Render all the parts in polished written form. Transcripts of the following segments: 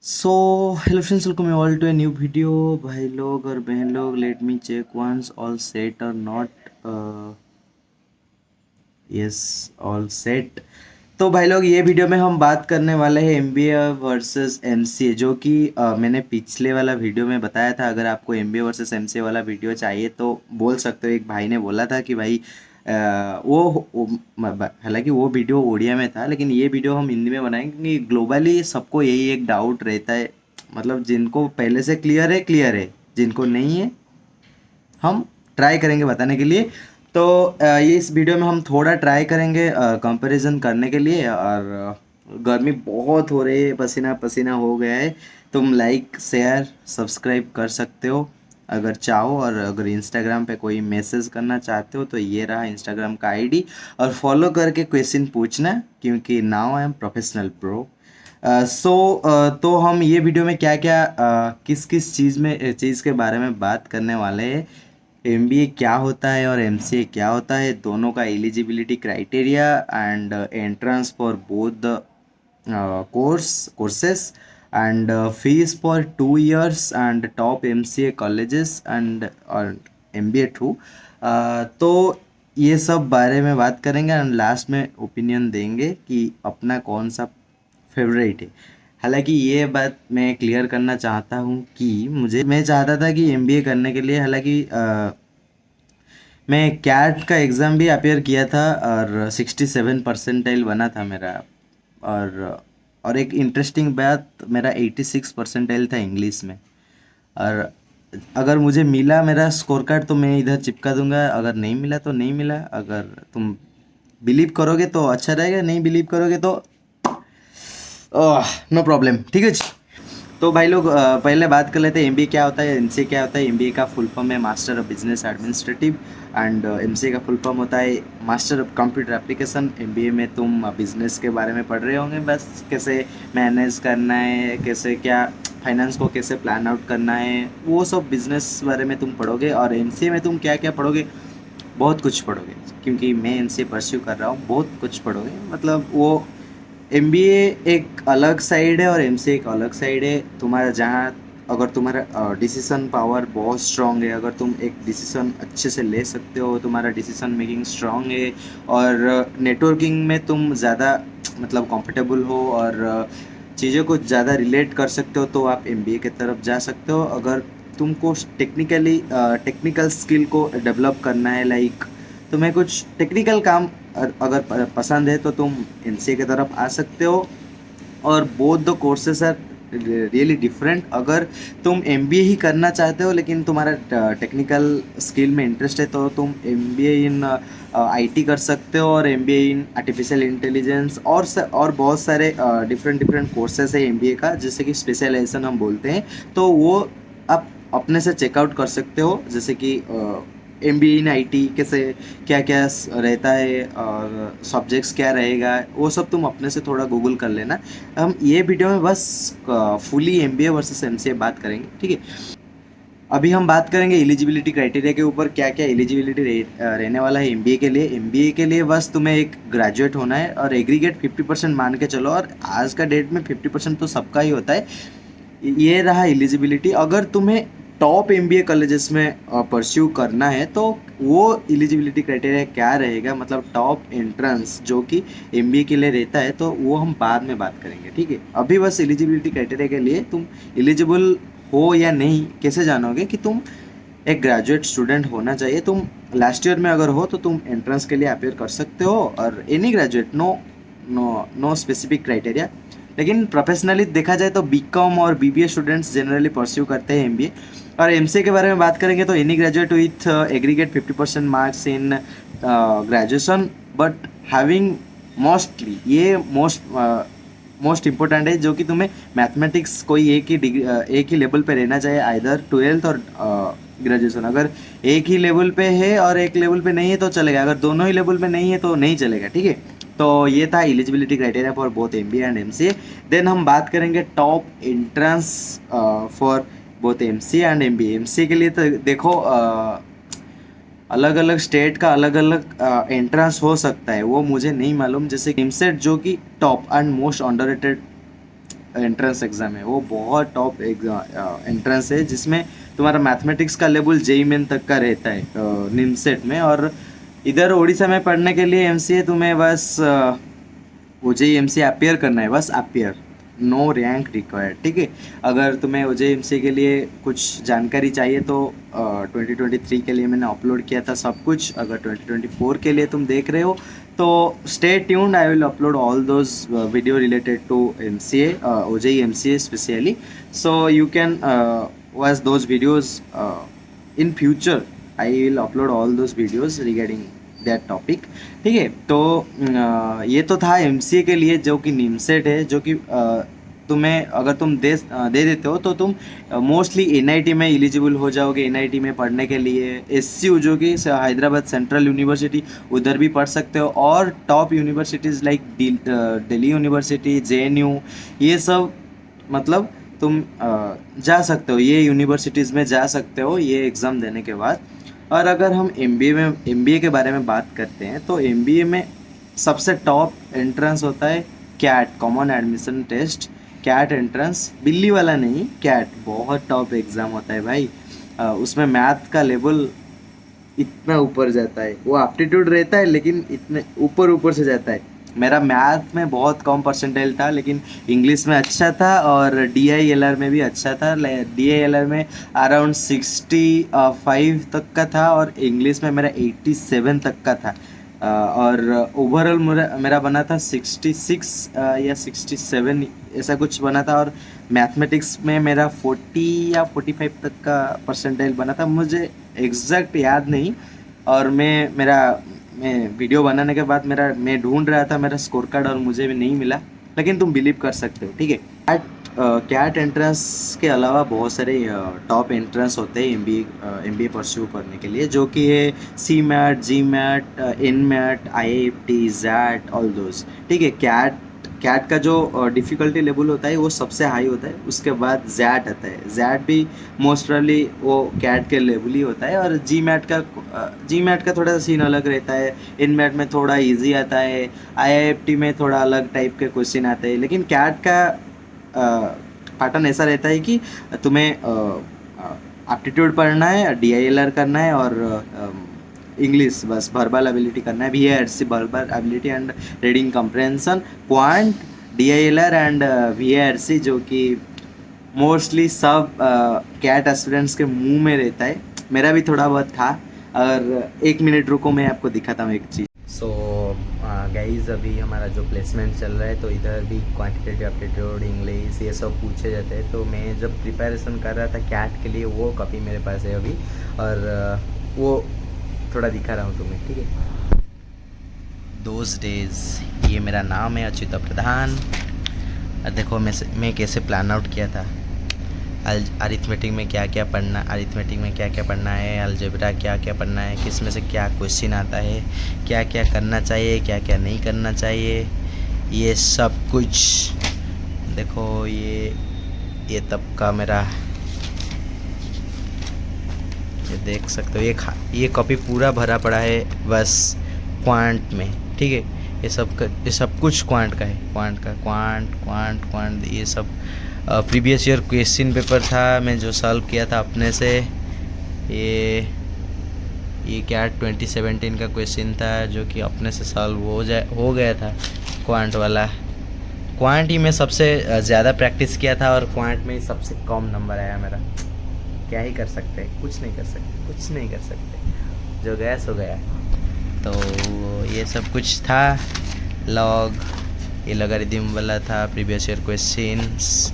So hello friends, welcome you all to a new video. भाई लोग और बहन लोग, let me check once all set और नॉट। Yes, all set. तो भाई लोग, ये वीडियो में हम बात करने वाले हैं एमबीए वर्सेस एमसीए, जो कि मैंने पिछले वाला वीडियो में बताया था। अगर आपको एमबीए वर्सेस एमसीए वाला वीडियो चाहिए तो बोल सकते हो। एक भाई ने बोला था कि भाई हालांकि वो वीडियो ओडिया में था, लेकिन ये वीडियो हम हिंदी में बनाएंगे क्योंकि ग्लोबली सबको यही एक डाउट रहता है। मतलब जिनको पहले से क्लियर है, जिनको नहीं है हम ट्राई करेंगे बताने के लिए। तो ये इस वीडियो में हम थोड़ा ट्राई करेंगे कंपैरिजन करने के लिए। और गर्मी बहुत हो रही है, पसीना पसीना हो गया है। तुम लाइक शेयर सब्सक्राइब कर सकते हो अगर चाहो। और अगर इंस्टाग्राम पे कोई मैसेज करना चाहते हो तो ये रहा इंस्टाग्राम का आईडी, और फॉलो करके क्वेश्चन पूछना, क्योंकि now I am professional pro. तो हम ये वीडियो में क्या क्या किस किस चीज़ के बारे में बात करने वाले हैं। एमबीए क्या होता है और एमसीए क्या होता है, दोनों का eligibility criteria and entrance for both the courses and fees for 2 years and top MCA colleges and और MBA थ्रू। तो ये सब बारे में बात करेंगे एंड लास्ट में ओपिनियन देंगे कि अपना कौन सा फेवरेट है। हालांकि ये बात मैं क्लियर करना चाहता हूँ कि मैं चाहता था कि एमबीए करने के लिए, हालांकि मैं कैट का एग्ज़ाम भी अपेयर किया था और 67 परसेंटाइल बना था मेरा। और एक इंटरेस्टिंग बात, मेरा 86 परसेंटाइल था इंग्लिश में। और अगर मुझे मिला मेरा स्कोर कार्ड तो मैं इधर चिपका दूंगा, अगर नहीं मिला तो नहीं मिला। अगर तुम बिलीव करोगे तो अच्छा रहेगा, नहीं बिलीव करोगे तो नो प्रॉब्लम, ठीक है जी। तो भाई लोग, पहले बात कर लेते हैं एमबीए क्या होता है, एमसीए क्या होता है। एमबीए का फुल फॉर्म है master of business administrative, and MCA का फुल फॉर्म होता है master of computer application. MBA में तुम बिजनेस के बारे में पढ़ रहे होंगे, बस कैसे मैनेज करना है, कैसे क्या फाइनेंस को कैसे प्लान आउट करना है, वो सब बिजनेस बारे में तुम पढ़ोगे। और एमसीए में तुम क्या क्या पढ़ोगे, बहुत कुछ पढ़ोगे, क्योंकि मैं एमसीए परस्यू कर रहा हूँ। बहुत कुछ पढ़ोगे, मतलब वो एमबीए एक अलग साइड है और एमसीए एक अलग साइड है। तुम्हारा जहाँ, अगर तुम्हारा डिसीजन पावर बहुत स्ट्रांग है, अगर तुम एक डिसीजन अच्छे से ले सकते हो, तुम्हारा डिसीजन मेकिंग स्ट्रांग है, और नेटवर्किंग में तुम ज़्यादा मतलब कंफर्टेबल हो, और चीज़ों को ज़्यादा रिलेट कर सकते हो, तो आप एमबीए की तरफ जा सकते हो। अगर तुमको टेक्निकल स्किल को डेवलप करना है, लाइक तुम्हें कुछ टेक्निकल काम अगर पसंद है, तो तुम एमसीए की तरफ आ सकते हो। और both the courses are really different. अगर तुम एमबीए ही करना चाहते हो लेकिन तुम्हारा टेक्निकल स्किल में इंटरेस्ट है, तो तुम एमबीए इन आईटी कर सकते हो, और एमबीए इन आर्टिफिशियल इंटेलिजेंस, और बहुत सारे डिफरेंट डिफरेंट कोर्सेस है एमबीए का, जैसे कि स्पेशलाइजेशन हम बोलते हैं। तो वो आप अपने से चेकआउट कर सकते हो, जैसे कि एमबीए इन आईटी कैसे, क्या क्या रहता है और सब्जेक्ट्स क्या रहेगा, वो सब तुम अपने से थोड़ा गूगल कर लेना। हम ये वीडियो में बस फुली एमबीए वर्सेस एमसीए बात करेंगे, ठीक है। अभी हम बात करेंगे एलिजिबिलिटी क्राइटेरिया के ऊपर, क्या क्या एलिजिबिलिटी रहने वाला है एमबीए के लिए। एमबीए के लिए बस तुम्हें एक ग्रेजुएट होना है, और एग्रीगेट 50% मान के चलो, और आज का डेट में 50% तो सबका ही होता है। ये रहा एलिजिबिलिटी। अगर तुम्हें टॉप एमबीए कॉलेजेस में परस्यू करना है, तो वो एलिजिबिलिटी क्राइटेरिया क्या रहेगा, मतलब टॉप एंट्रेंस जो कि एमबीए के लिए रहता है, तो वो हम बाद में बात करेंगे, ठीक है। अभी बस एलिजिबिलिटी क्राइटेरिया के लिए, तुम एलिजिबल हो या नहीं कैसे जानोगे कि तुम एक ग्रेजुएट स्टूडेंट होना चाहिए। तुम लास्ट ईयर में अगर हो तो तुम एंट्रेंस के लिए अपेयर कर सकते हो, और any graduate, no no no specific criteria. लेकिन प्रोफेशनली देखा जाए तो बीकॉम और बीबीए स्टूडेंट्स जनरली परस्यू करते हैं एमबीए। और एमसीए के बारे में बात करेंगे तो any graduate with aggregate 50% marks in graduation, but having mostly, ये मोस्ट इम्पोर्टेंट है, जो कि तुम्हें मैथमेटिक्स कोई एक ही लेवल पे रहना चाहिए, आइदर 12th और ग्रेजुएशन। अगर एक ही लेवल पे है और एक लेवल पे नहीं है तो चलेगा, अगर दोनों ही लेवल पे नहीं है तो नहीं चलेगा, ठीक है। तो ये था eligibility criteria for both MBA and MCA. Then हम बात करेंगे top entrance for both MCA and MBA. MCA के लिए तो देखो, अलग अलग स्टेट का अलग अलग एंट्रेंस हो सकता है, वो मुझे नहीं मालूम। जैसे किमसेट जो कि top and most underrated entrance exam है, वो बहुत टॉप एंट्रेंस है, जिसमें तुम्हारा मैथमेटिक्स का लेवल जेई मेन तक का रहता है निमसेट में। और इधर उड़ीसा में पढ़ने के लिए एमसीए तुम्हें बस ओजेई एमसीए अपियर करना है, बस अपियर, नो रैंक रिक्वायर्ड, ठीक है। अगर तुम्हें ओजेई एमसीए के लिए कुछ जानकारी चाहिए तो 2023 के लिए मैंने अपलोड किया था सब कुछ। अगर 2024 के लिए तुम देख रहे हो तो stay tuned, I will upload all those video related to MCA, OJEE MCA specially, so you can watch those videos in future. I will upload all those videos regarding that topic, ठीक है। तो ये तो था MCA के लिए, जो कि निमसेट है, जो कि तुम्हें अगर तुम दे देते हो तो तुम मोस्टली एनआईटी में एलिजिबल हो जाओगे, एनआईटी में पढ़ने के लिए। एससीयू जो कि हैदराबाद सेंट्रल यूनिवर्सिटी, उधर भी पढ़ सकते हो। और top universities like Delhi university, JNU, ये सब मतलब तुम जा सकते हो, ये यूनिवर्सिटीज़ में जा सकते हो ये एग्ज़ाम देने के बाद। और अगर हम एमबीए के बारे में बात करते हैं तो एमबीए में सबसे टॉप एंट्रेंस होता है CAT, common admission test, CAT entrance, बिल्ली वाला नहीं, कैट, बहुत टॉप एग्ज़ाम होता है भाई। उसमें मैथ का लेवल इतना ऊपर जाता है, वो एप्टीट्यूड रहता है लेकिन इतने ऊपर ऊपर से जाता है। मेरा मैथ में बहुत कम परसेंटाइल था, लेकिन इंग्लिश में अच्छा था और डीआईएलआर में भी अच्छा था। डीआईएलआर में अराउंड 65 तक का था और इंग्लिश में मेरा 87 तक का था। और ओवरऑल मेरा बना था 66 या 67 ऐसा कुछ बना था। और मैथमेटिक्स में मेरा 40 या 45 तक का परसेंटाइल बना था, मुझे एग्जैक्ट याद नहीं। और मैं वीडियो बनाने के बाद मैं ढूंढ रहा था मेरा स्कोर कार्ड और मुझे भी नहीं मिला, लेकिन तुम बिलीव कर सकते हो, ठीक है। कैट एंट्रेंस के अलावा बहुत सारे टॉप एंट्रेंस होते हैं एमबीए परस्यू करने के लिए, जो कि है C MAT, G MAT, N MAT, IIT, XAT, all those, ठीक है। कैट का जो डिफ़िकल्टी लेवल होता है वो सबसे हाई होता है, उसके बाद जैट आता है। जैट भी मोस्ट प्रॉब्ली वो कैट के लेवल ही होता है। और जी मैट का थोड़ा सा सीन अलग रहता है, इन मैट में थोड़ा इजी आता है, आईआईटी में थोड़ा अलग टाइप के क्वेश्चन आते हैं। लेकिन कैट का पैटर्न ऐसा रहता है कि तुम्हें एप्टीट्यूड पढ़ना है, डीआईएलआर करना है और इंग्लिश बस वर्बल एबिलिटी करना है, VARC verbal ability and reading comprehension, quant, DILR and VARC, जो कि मोस्टली सब कैट एस्पिरेंट्स के मुंह में रहता है। मेरा भी थोड़ा बहुत था। और 1 मिनट रुको, मैं आपको दिखाता हूँ एक चीज़। सो गाइज, अभी हमारा जो प्लेसमेंट चल रहा है तो इधर भी क्वांटिटेटिव एप्टीट्यूड, इंग्लिश, ये सब पूछे जाते हैं। तो मैं जब प्रिपरेशन कर रहा था कैट के लिए, वो कॉपी मेरे पास है अभी, और वो थोड़ा दिखा रहा हूँ तुम्हें, ठीक है। दोज डेज, ये मेरा नाम है अच्युता प्रधान। देखो मैं कैसे प्लान आउट किया था। अरिथमेटिक में क्या क्या पढ़ना है, अलजेब्रा क्या क्या पढ़ना है, किस में से क्या क्वेश्चन आता है, क्या क्या करना चाहिए, क्या क्या नहीं करना चाहिए, ये सब कुछ देखो। ये तब का मेरा, ये देख सकते हो, ये कॉपी पूरा भरा पड़ा है बस क्वांट में, ठीक है। ये सब कुछ क्वांट का है, क्वांट ये सब प्रीवियस ईयर क्वेश्चन पेपर था, मैं जो सॉल्व किया था अपने से। ये कैट 2017 का क्वेश्चन था, जो कि अपने से सॉल्व हो गया था। क्वांट ही मैं सबसे ज़्यादा प्रैक्टिस किया था और क्वांट में ही सबसे कम नंबर आया मेरा। क्या ही कर सकते, कुछ नहीं कर सकते, जो गया सो गया। तो ये सब कुछ था। ये लॉगरिथम वाला था, previous year questions,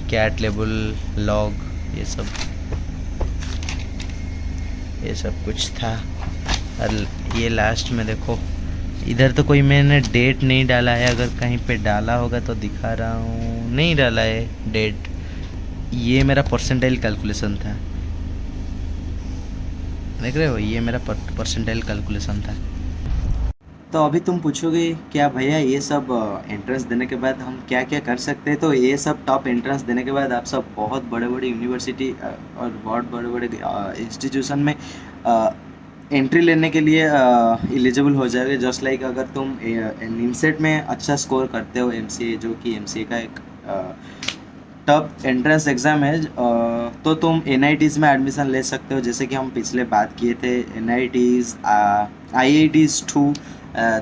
CAT level, log, ये सब कुछ था। और ये लास्ट में देखो, इधर तो कोई मैंने डेट नहीं डाला है, अगर कहीं पे डाला होगा तो दिखा रहा हूँ, नहीं डाला है डेट। ये मेरा परसेंटाइल कैलकुलेशन था, देख रहे हो, ये मेरा परसेंटाइल कैलकुलेशन था। तो अभी तुम पूछोगे क्या भैया ये सब एंट्रेंस देने के बाद हम क्या क्या कर सकते हैं। तो ये सब टॉप एंट्रेंस देने के बाद आप सब बहुत बड़े बड़े यूनिवर्सिटी और बहुत बड़े बड़े इंस्टीट्यूशन में एंट्री लेने के लिए एलिजिबल हो जाओगे। जस्ट लाइक अगर तुम निमसेट में अच्छा स्कोर करते हो, एमसीए, जो कि एमसीए का एक टॉप एंट्रेंस एग्ज़ाम है, तो तुम NITs में एडमिशन ले सकते हो, जैसे कि हम पिछले बात किए थे। NITs, IITs 2,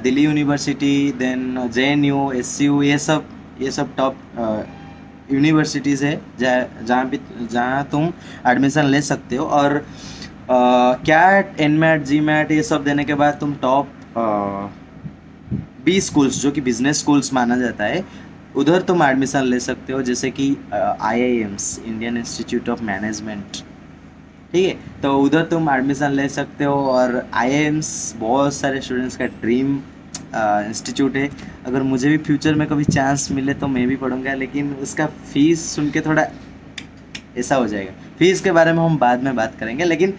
Delhi University, then JNU, SU, ये सब टॉप यूनिवर्सिटीज़ है जहाँ तुम एडमिशन ले सकते हो। और कैट, NMAT, GMAT ये सब देने के बाद तुम टॉप B स्कूल्स, जो कि बिजनेस स्कूल्स माना जाता है, उधर तुम एडमिशन ले सकते हो, जैसे कि IIMs, Indian institute of management, ठीक है। तो उधर तुम एडमिशन ले सकते हो। और IIMs बहुत सारे स्टूडेंट्स का ड्रीम इंस्टीट्यूट है। अगर मुझे भी फ्यूचर में कभी चांस मिले तो मैं भी पढ़ूंगा, लेकिन उसका फ़ीस सुन के थोड़ा ऐसा हो जाएगा। फ़ीस के बारे में हम बाद में बात करेंगे, लेकिन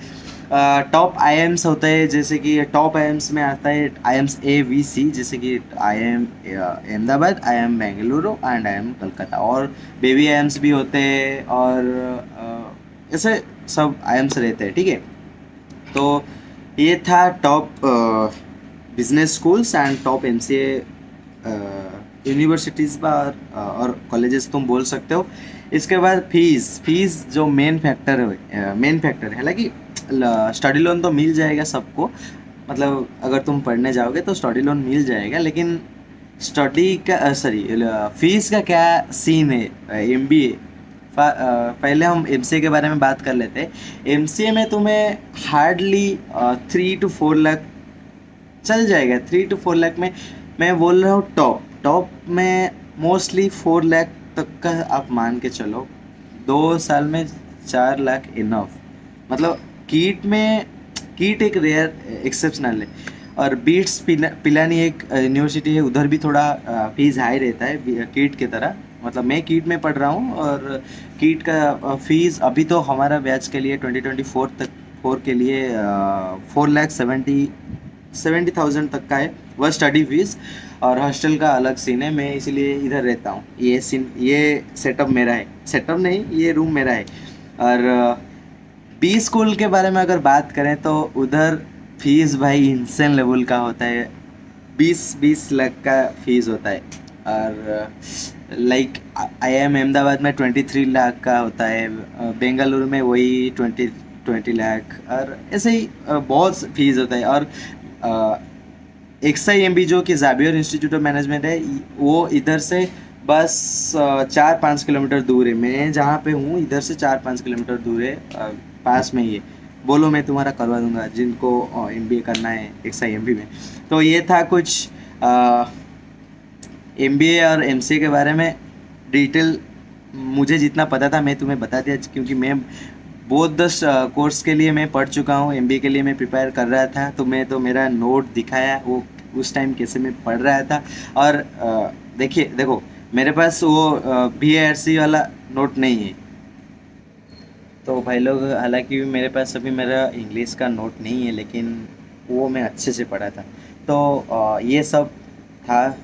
टॉप IIMs होते हैं, जैसे कि टॉप IIMs में आता है IIMs A, B, C, जैसे कि IIM Ahmedabad, IIM Bengaluru and IIM Calcutta, और बेबी IIMs भी होते हैं, और ऐसे सब IIMs रहते हैं, ठीक है। तो ये था top business schools and top MCA universities और कॉलेजेस तुम बोल सकते हो। इसके बाद फीस जो मेन फैक्टर है। हालांकि स्टडी लोन तो मिल जाएगा सबको, मतलब अगर तुम पढ़ने जाओगे तो स्टडी लोन मिल जाएगा, लेकिन फीस का क्या सीन है MBA। पहले हम MCA के बारे में बात कर लेते हैं। MCA में तुम्हें हार्डली 3 to 4 लाख चल जाएगा। 3 to 4 लाख में मैं बोल रहा हूँ। टॉप में मोस्टली 4 लाख तक का आप मान के चलो। 2 साल में 4 लाख इनफ। मतलब कीट एक रेयर एक्सेप्शनल है। और बीट्स पिलानी एक यूनिवर्सिटी है, उधर भी थोड़ा फीस हाई रहता है कीट की तरह। मतलब मैं कीट में पढ़ रहा हूँ, और कीट का फीस अभी तो हमारा बैच के लिए 2024 के लिए 4,70,000 तक का है वह स्टडी फीस। और हॉस्टल का अलग सीन है, मैं इसलिए इधर रहता हूँ। ये सेटअप मेरा है, सेटअप नहीं, ये रूम मेरा है। और B स्कूल के बारे में अगर बात करें तो उधर फीस भाई इंसेन लेवल का होता है। 20 लाख का फीस होता है। और लाइक IIM अहमदाबाद में 23 लाख का होता है, बेंगलुरु में वही 20 लाख, और ऐसे ही बहुत फीस होता है। और XIMB जो कि ज़ावियर इंस्टीट्यूट ऑफ मैनेजमेंट है, वो इधर से बस 4-5 किलोमीटर दूर है। मैं जहाँ पे हूँ इधर से 4-5 किलोमीटर दूर है, पास में ही है। बोलो, मैं तुम्हारा करवा दूंगा जिनको MBA करना है XIMB में। तो ये था कुछ MBA और MCA के बारे में डिटेल। मुझे जितना पता था मैं तुम्हें बता दिया, क्योंकि मैं बोथ द कोर्स के लिए मैं पढ़ चुका हूँ। MBA के लिए मैं प्रिपेयर कर रहा था, तो मैं तो मेरा नोट दिखाया वो उस टाइम कैसे मैं पढ़ रहा था। और देखो मेरे पास वो BARC वाला नोट नहीं है। तो भाई लोग, हालांकि मेरे पास अभी मेरा इंग्लिश का नोट नहीं है, लेकिन वो मैं अच्छे से पढ़ा था। तो ये सब था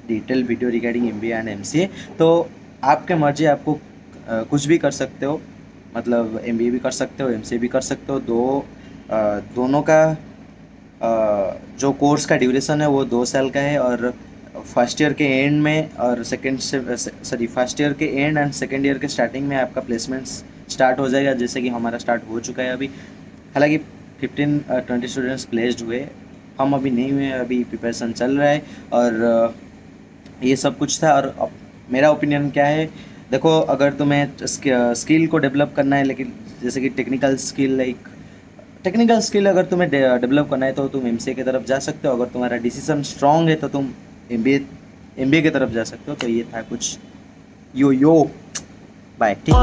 detail video regarding MBA and MCA। तो आपके मर्जी, आपको कुछ भी कर सकते हो। मतलब MBA भी कर सकते हो, MCA भी कर सकते हो। दोनों का जो कोर्स का ड्यूरेशन है वो 2 साल का है। और फर्स्ट ईयर के एंड में और फर्स्ट ईयर के एंड एंड सेकेंड ईयर के स्टार्टिंग में आपका प्लेसमेंट्स स्टार्ट हो जाएगा, जैसे कि हमारा स्टार्ट हो चुका है अभी। हालांकि 15-20 स्टूडेंट्स प्लेस्ड हुए, हम अभी नहीं हुए, अभी प्रिपरेशन चल रहा है। और ये सब कुछ था। और मेरा ओपिनियन क्या है, देखो, अगर तुम्हें स्किल को डेवलप करना है, लेकिन जैसे कि टेक्निकल स्किल अगर तुम्हें डेवलप करना है तो तुम MCA की तरफ जा सकते हो। अगर तुम्हारा डिसीजन स्ट्रांग है तो तुम MBA की तरफ जा सकते हो। तो ये था कुछ। यो बाय, ठीक।